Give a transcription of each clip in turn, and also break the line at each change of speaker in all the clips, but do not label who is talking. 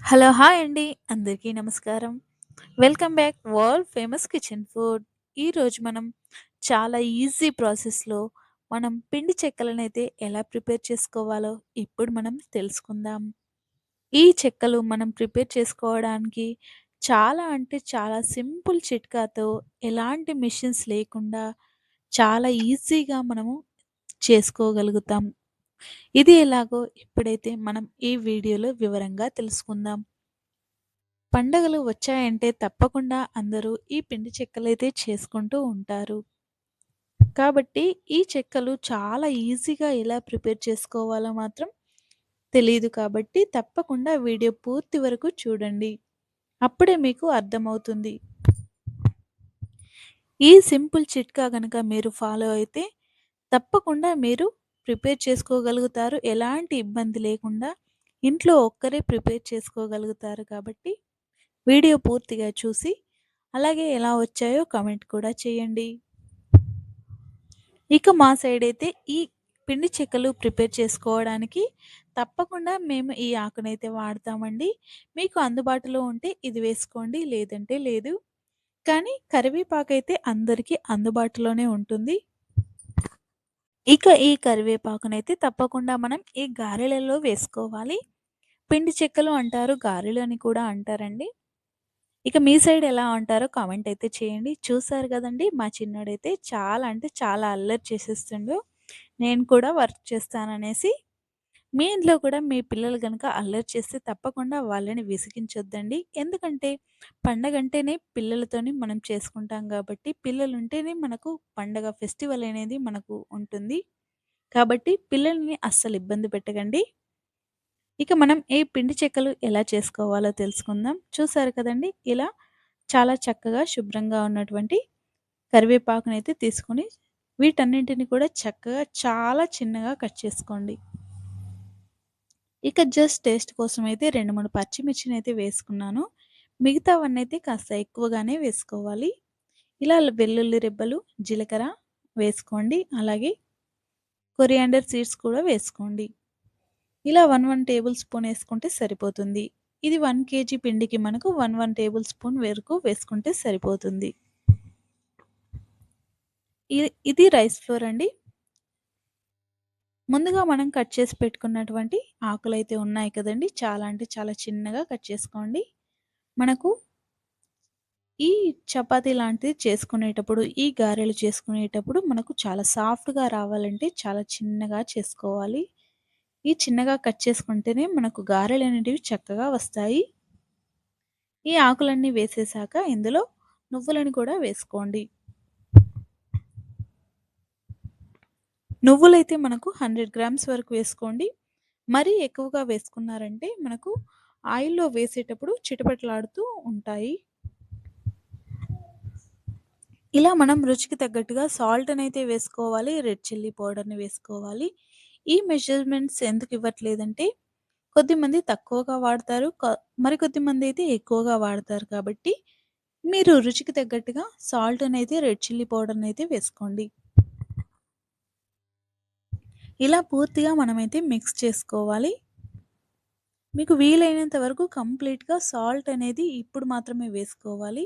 Hello! Hi అండి. అందరికీ నమస్కారం. Welcome back world famous kitchen food. ఈరోజు మనం చాలా ఈజీ ప్రాసెస్‌లో మనం పిండి చెక్కలనైతే ఎలా ప్రిపేర్ చేసుకోవాలో ఇప్పుడు మనం తెలుసుకుందాం. ఈ చెక్కలు మనం ప్రిపేర్ చేసుకోవడానికి చాలా అంటే చాలా సింపుల్ చిట్కాతో ఎలాంటి మిషన్స్ లేకుండా చాలా ఈజీగా మనము చేసుకోగలుగుతాం. ఇది ఎలాగో ఇప్పుడైతే మనం ఈ వీడియోలో వివరంగా తెలుసుకుందాం. పండగలు వచ్చాయంటే తప్పకుండా అందరూ ఈ పిండి చెక్కలైతే చేసుకుంటూ ఉంటారు. కాబట్టి ఈ చెక్కలు చాలా ఈజీగా ఎలా ప్రిపేర్ చేసుకోవాలో మాత్రం తెలీదు కాబట్టి తప్పకుండా వీడియో పూర్తి వరకు చూడండి. అప్పుడే మీకు అర్థమవుతుంది. ఈ సింపుల్ చిట్కా గనక మీరు ఫాలో అయితే తప్పకుండా మీరు ప్రిపేర్ చేసుకోగలుగుతారు. ఎలాంటి ఇబ్బంది లేకుండా ఇంట్లో ఒక్కరే ప్రిపేర్ చేసుకోగలుగుతారు కాబట్టి వీడియో పూర్తిగా చూసి, అలాగే ఎలా వచ్చాయో కామెంట్ కూడా చేయండి. ఇక మా సైడయితే ఈ పిండి చెక్కలు ప్రిపేర్ చేసుకోవడానికి తప్పకుండా మేము ఈ ఆకునైతే వాడతామండి. మీకు అందుబాటులో ఉంటే ఇది వేసుకోండి, లేదంటే లేదు. కానీ కరివేపాకైతే అందరికీ అందుబాటులోనే ఉంటుంది. ఇక ఈ కరివేపాకునైతే తప్పకుండా మనం ఈ గారెలలో వేసుకోవాలి. పిండి చెక్కలు అంటారు, గారెలు అని కూడా అంటారండి. ఇక మీ సైడ్ ఎలా అంటారో కామెంట్ అయితే చేయండి. చూసారు గదండీ! మా చిన్నోడైతే చాలా అంటే చాలా అల్లరి చేసేస్తుండు. నేను కూడా వర్క్ చేస్తాననేసి. మీ ఇంట్లో కూడా మీ పిల్లలు గనక అల్లరి చేస్తే తప్పకుండా వాళ్ళని విసిగించొద్దండి. ఎందుకంటే పండగంటేనే పిల్లలతోని మనం చేసుకుంటాం గాబట్టి, పిల్లలుంటేనే మనకు పండగ ఫెస్టివల్ అనేది మనకు ఉంటుంది. కాబట్టి పిల్లల్ని అస్సలు ఇబ్బంది పెట్టకండి. ఇక మనం ఈ పిండి చెక్కలు ఎలా చేసుకోవాలో తెలుసుకుందాం. చూసారు కదండీ! ఇలా చాలా చక్కగా శుభ్రంగా ఉన్నటువంటి కరివేపాకునైతే తీసుకొని వీటన్నింటిని కూడా చక్కగా చాలా చిన్నగా కట్ చేసుకోండి. ఇక జస్ట్ టేస్ట్ కోసమైతే 2, 3 పచ్చిమిర్చినైతే వేసుకున్నాను. మిగతావన్నైతే కాస్త ఎక్కువగానే వేసుకోవాలి. ఇలా వెల్లుల్లి రెబ్బలు, జీలకర్ర వేసుకోండి. అలాగే కొరియాండర్ సీడ్స్ కూడా వేసుకోండి. ఇలా 1 టేబుల్ స్పూన్ ఏసుకుంటే సరిపోతుంది. ఇది 1 కేజీ పిండికి మనకు 1 టేబుల్ స్పూన్ వరకు వేసుకుంటే సరిపోతుంది. ఇది రైస్ ఫ్లోర్ అండి. ముందుగా మనం కట్ చేసి పెట్టుకున్నటువంటి ఆకులైతే ఉన్నాయి కదండీ! చాలా అంటే చాలా చిన్నగా కట్ చేసుకోండి. మనకు ఈ చపాతీ లాంటిది చేసుకునేటప్పుడు, ఈ గారెలు చేసుకునేటప్పుడు మనకు చాలా సాఫ్ట్‌గా రావాలంటే చాలా చిన్నగా చేసుకోవాలి. ఈ చిన్నగా కట్ చేసుకుంటేనే మనకు గారెలనేటివి చక్కగా వస్తాయి. ఈ ఆకులన్నీ వేసేసాక ఇందులో నువ్వులను కూడా వేసుకోండి. నువ్వులైతే మనకు 100 గ్రామ్స్ వరకు వేసుకోండి. మరీ ఎక్కువగా వేసుకున్నారంటే మనకు ఆయిల్‌లో వేసేటప్పుడు చిటపటలాడుతూ ఉంటాయి. ఇలా మనం రుచికి తగ్గట్టుగా సాల్ట్‌నైతే వేసుకోవాలి. రెడ్ చిల్లీ పౌడర్‌ని వేసుకోవాలి. ఈ మెజర్‌మెంట్స్ ఎందుకు ఇవ్వట్లేదంటే కొద్దిమంది తక్కువగా వాడతారు. మరికొద్దిమందైతే ఎక్కువగా వాడతారు కాబట్టి మీరు రుచికి తగ్గట్టుగా సాల్ట్‌నైతే రెడ్ చిల్లీ పౌడర్‌నైతే వేసుకోండి. ఇలా పూర్తిగా మనమైతే మిక్స్ చేసుకోవాలి. మీకు వీలైనంత వరకు కంప్లీట్‌గా సాల్ట్ అనేది ఇప్పుడు మాత్రమే వేసుకోవాలి.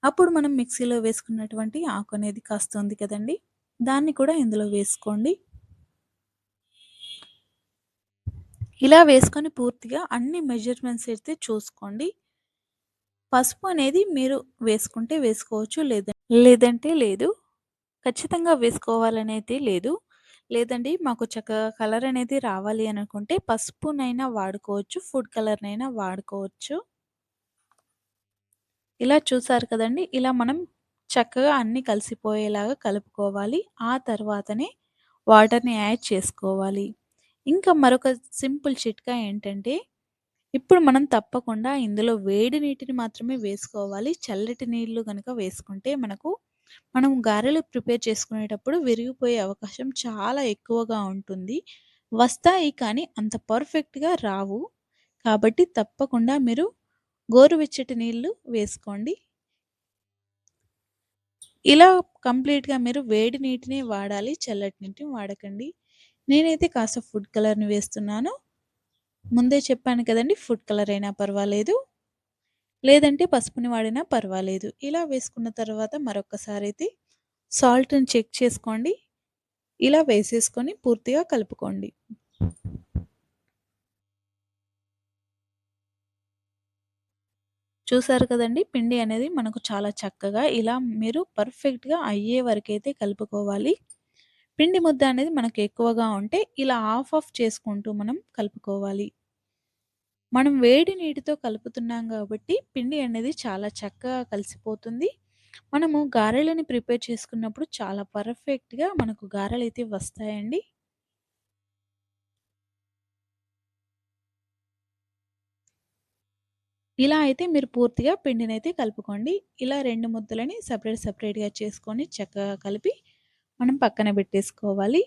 అప్పుడు మనం మిక్సీలో వేసుకున్నటువంటి ఆకు అనేది కాస్త ఉంది కదండీ! దాన్ని కూడా ఇందులో వేసుకోండి. ఇలా వేసుకొని పూర్తిగా అన్ని మెజర్‌మెంట్స్ అయితే చూసుకోండి. పసుపు అనేది మీరు వేసుకుంటే వేసుకోవచ్చు. లేదంటే లేదు. ఖచ్చితంగా వేసుకోవాలనైతే లేదు. లేదండి మాకు చక్కగా కలర్ అనేది రావాలి అనుకుంటే పసుపునైనా వాడుకోవచ్చు. ఫుడ్ కలర్‌నైనా వాడుకోవచ్చు. ఇలా చూసారు కదండీ! ఇలా మనం చక్కగా అన్నీ కలిసిపోయేలాగా కలుపుకోవాలి. ఆ తర్వాతనే వాటర్‌ని యాడ్ చేసుకోవాలి. ఇంకా మరొక సింపుల్ చిట్కా ఏంటంటే, ఇప్పుడు మనం తప్పకుండా ఇందులో వేడి నీటిని మాత్రమే వేసుకోవాలి. చల్లటి నీళ్లు గనక వేసుకుంటే మనం గారెలు ప్రిపేర్ చేసుకునేటప్పుడు విరిగిపోయే అవకాశం చాలా ఎక్కువగా ఉంటుంది. వస్తాయి కానీ అంత పర్ఫెక్ట్‌గా రావు. కాబట్టి తప్పకుండా మీరు గోరువెచ్చటి నీళ్లు వేసుకోండి. ఇలా కంప్లీట్‌గా మీరు వేడి నీటినే వాడాలి. చల్లటి నీటిని వాడకండి. నేనైతే కాస్త ఫుడ్ కలర్‌ని వేస్తున్నాను. ముందే చెప్పాను కదండీ! ఫుడ్ కలర్ అయినా పర్వాలేదు. లేదంటే పసుపుని వాడినా పర్వాలేదు. ఇలా వేసుకున్న తర్వాత మరొక్కసారైతే సాల్ట్‌ని చెక్ చేసుకోండి. ఇలా వేసేసుకొని పూర్తిగా కలుపుకోండి. చూసారు కదండీ! పిండి అనేది మనకు చాలా చక్కగా ఇలా మీరు పర్ఫెక్ట్‌గా అయ్యే వరకైతే కలుపుకోవాలి. పిండి ముద్ద అనేది మనకు ఎక్కువగా ఉంటే ఇలా హాఫ్ హాఫ్ చేసుకుంటూ మనం కలుపుకోవాలి. మనం వేడి నీటితో కలుపుతున్నాం గాబట్టి పిండి అనేది చాలా చక్కగా కలిసిపోతుంది. మనము గారెలని ప్రిపేర్ చేసుకున్నప్పుడు చాలా పర్ఫెక్ట్‌గా మనకు గారెలైతే వస్తాయండి. ఇలా అయితే మీరు పూర్తిగా పిండినైతే కలుపుకోండి. ఇలా 2 ముద్దలని సెపరేట్‌గా చేసుకొని చక్కగా కలిపి మనం పక్కన పెట్టేసుకోవాలి.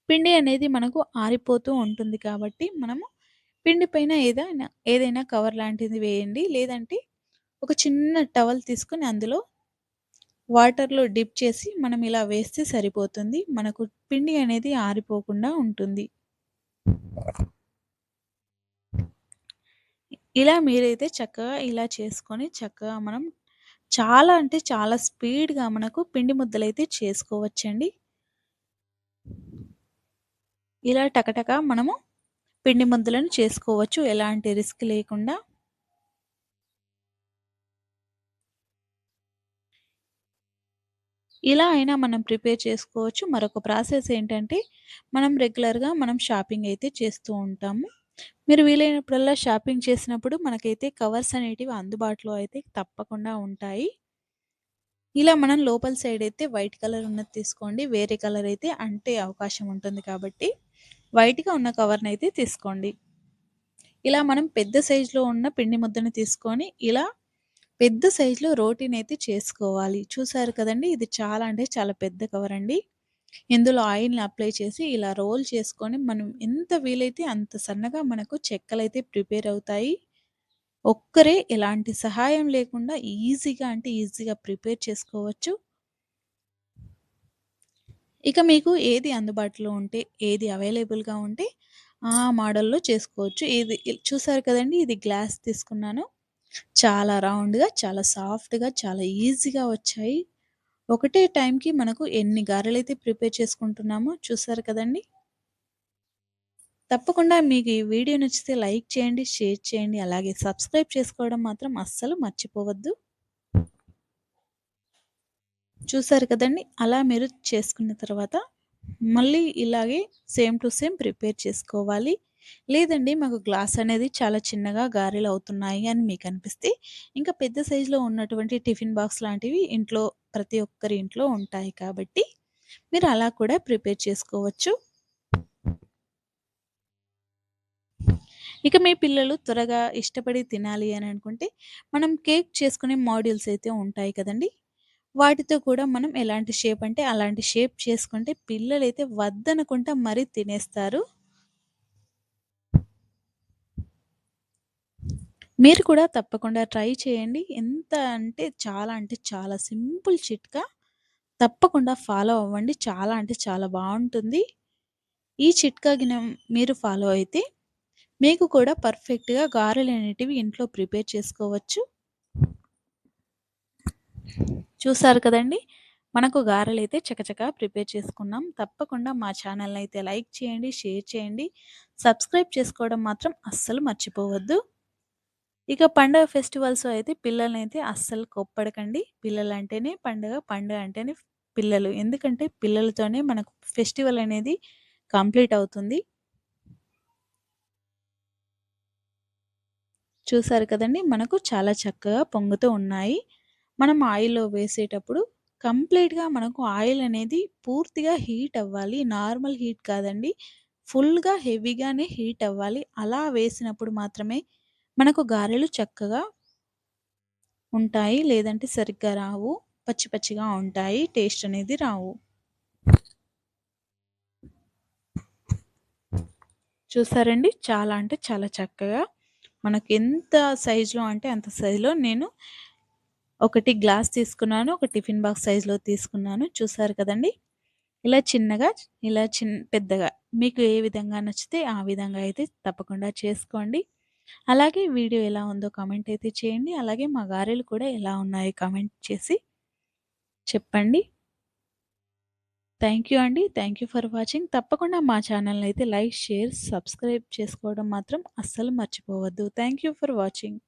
పిండి అనేది మనకు ఆరిపోతూ ఉంటుంది కాబట్టి మనము పిండి పైన ఏదైనా కవర్ లాంటిది వేయండి. లేదంటే ఒక చిన్న టవల్ తీసుకొని అందులో వాటర్‌లో డిప్ చేసి మనం ఇలా వేస్తే సరిపోతుంది. మనకు పిండి అనేది ఆరిపోకుండా ఉంటుంది. ఇలా మీరైతే చక్కగా ఇలా చేసుకొని చక్కగా మనం చాలా అంటే చాలా స్పీడ్‌గా మనకు పిండి ముద్దలైతే చేసుకోవచ్చండి. ఇలా టకటక మనము పిండి ముద్దలను చేసుకోవచ్చు. ఎలాంటి రిస్క్ లేకుండా. ఇలా అయినా మనం ప్రిపేర్ చేసుకోవచ్చు. మరొక ప్రాసెస్ ఏంటంటే, మనం రెగ్యులర్‌గా షాపింగ్ అయితే చేస్తూ ఉంటాము. మీరు వీలైనప్పుడల్లా షాపింగ్ చేసినప్పుడు మనకైతే కవర్స్ అనేటివి అందుబాటులో అయితే తప్పకుండా ఉంటాయి. ఇలా మనం లోపల సైడ్ అయితే వైట్ కలర్ ఉన్నది తీసుకోండి. వేరే కలర్ అయితే అంటే అవకాశం ఉంటుంది కాబట్టి, వైట్‌గా ఉన్న కవర్‌నైతే తీసుకోండి. ఇలా మనం పెద్ద సైజులో ఉన్న పిండి ముద్దను తీసుకొని, ఇలా పెద్ద సైజులో రోటీనైతే చేసుకోవాలి. చూసారు కదండీ! ఇది చాలా అంటే చాలా పెద్ద కవరండి. ఇందులో ఆయిల్‌ని అప్లై చేసి ఇలా రోల్ చేసుకొని మనం ఎంత వీలైతే అంత సన్నగా మనకు చెక్కలైతే ప్రిపేర్ అవుతాయి. ఒక్కరే ఎలాంటి సహాయం లేకుండా ఈజీగా ప్రిపేర్ చేసుకోవచ్చు. ఇక మీకు ఏది అందుబాటులో ఉంటే, ఏది అవైలబుల్‌గా ఉంటే ఆ మోడల్‌లో చేసుకోవచ్చు. చూసారు కదండీ! ఇది గ్లాస్ తీసుకున్నాను. చాలా రౌండ్‌గా, చాలా సాఫ్ట్‌గా, చాలా ఈజీగా వచ్చాయి. ఒకటే టైంకి మనకు ఎన్ని గారెలైతే ప్రిపేర్ చేసుకుంటున్నామో చూసారు కదండీ! తప్పకుండా మీకు ఈ వీడియో నచ్చితే లైక్ చేయండి, షేర్ చేయండి. అలాగే సబ్స్క్రైబ్ చేసుకోవడం మాత్రం అస్సలు మర్చిపోవద్దు. చూసారు కదండీ! అలా మీరు చేసుకున్న తర్వాత మళ్ళీ ఇలాగే సేమ్ టు సేమ్ ప్రిపేర్ చేసుకోవాలి. లేదండి మాకు గ్లాస్ అనేది చాలా చిన్నగా గారెలవుతున్నాయి అని మీకనిపిస్తే, ఇంకా పెద్ద సైజులో ఉన్నటువంటి టిఫిన్ బాక్స్ లాంటివి ఇంట్లో ప్రతి ఒక్కరి ఇంట్లో ఉంటాయి కాబట్టి, మీరు అలా కూడా ప్రిపేర్ చేసుకోవచ్చు. ఇక మీ పిల్లలు త్వరగా ఇష్టపడి తినాలి అని అనుకుంటే, మనం కేక్ చేసుకునే మోడ్యూల్స్ అయితే ఉంటాయి కదండీ! వాటితో కూడా మనం ఎలాంటి షేప్ అంటే అలాంటి షేప్ చేసుకుంటే పిల్లలైతే వద్దనకుండా మరీ తినేస్తారు. మీరు కూడా తప్పకుండా ట్రై చేయండి. అంటే చాలా సింపుల్ చిట్కా. తప్పకుండా ఫాలో అవ్వండి. చాలా అంటే చాలా బావుంటుంది. ఈ చిట్కా మీరు ఫాలో అయితే మీకు కూడా పర్ఫెక్ట్‌గా గారెలనేటివి ఇంట్లో ప్రిపేర్ చేసుకోవచ్చు. చూసారు కదండీ! మనకు గారెలైతే చకచకా ప్రిపేర్ చేసుకున్నాం. తప్పకుండా మా ఛానెల్‌నైతే లైక్ చేయండి, షేర్ చేయండి. సబ్స్క్రైబ్ చేసుకోవడం మాత్రం అస్సలు మర్చిపోవద్దు. ఇక పండగ ఫెస్టివల్స్ అయితే పిల్లలనైతే అస్సలు కోప్పడకండి. పిల్లలంటేనే పండగ, పండగ అంటేనే పిల్లలు. ఎందుకంటే పిల్లలతోనే మనకు ఫెస్టివల్ అనేది కంప్లీట్ అవుతుంది. చూసారు కదండీ! మనకు చాలా చక్కగా పొంగుతూ ఉన్నాయి. మనం ఆయిల్‌లో వేసేటప్పుడు కంప్లీట్‌గా మనకు ఆయిల్ అనేది పూర్తిగా హీట్ అవ్వాలి. నార్మల్ హీట్ కాదండి. ఫుల్‌గా హెవీగానే హీట్ అవ్వాలి. అలా వేసినప్పుడు మాత్రమే మనకు గారెలు చక్కగా ఉంటాయి. లేదంటే సరిగ్గా రావు. పచ్చి పచ్చిగా ఉంటాయి. టేస్ట్ అనేది రావు. చూసారండి? చాలా అంటే చాలా చక్కగా మనకెంత సైజులో అంటే అంత సైజులో నేను ఒకటి గ్లాస్ తీసుకున్నాను. ఒక టిఫిన్ బాక్స్ సైజులో తీసుకున్నాను. చూసారు కదండీ! ఇలా చిన్నగా, ఇలా పెద్దగా మీకు ఏ విధంగా నచ్చితే ఆ విధంగా అయితే తప్పకుండా చేసుకోండి. అలాగే వీడియో ఎలా ఉందో కామెంట్ అయితే చేయండి. అలాగే మా గారెలు కూడా ఎలా ఉన్నాయో కామెంట్ చేసి చెప్పండి. థ్యాంక్ యూ అండి. Thank you for watching. తప్పకుండా మా ఛానల్‌ని అయితే లైక్, షేర్, సబ్స్క్రైబ్ చేసుకోవడం మాత్రం అస్సలు మర్చిపోవద్దు. Thank you for watching.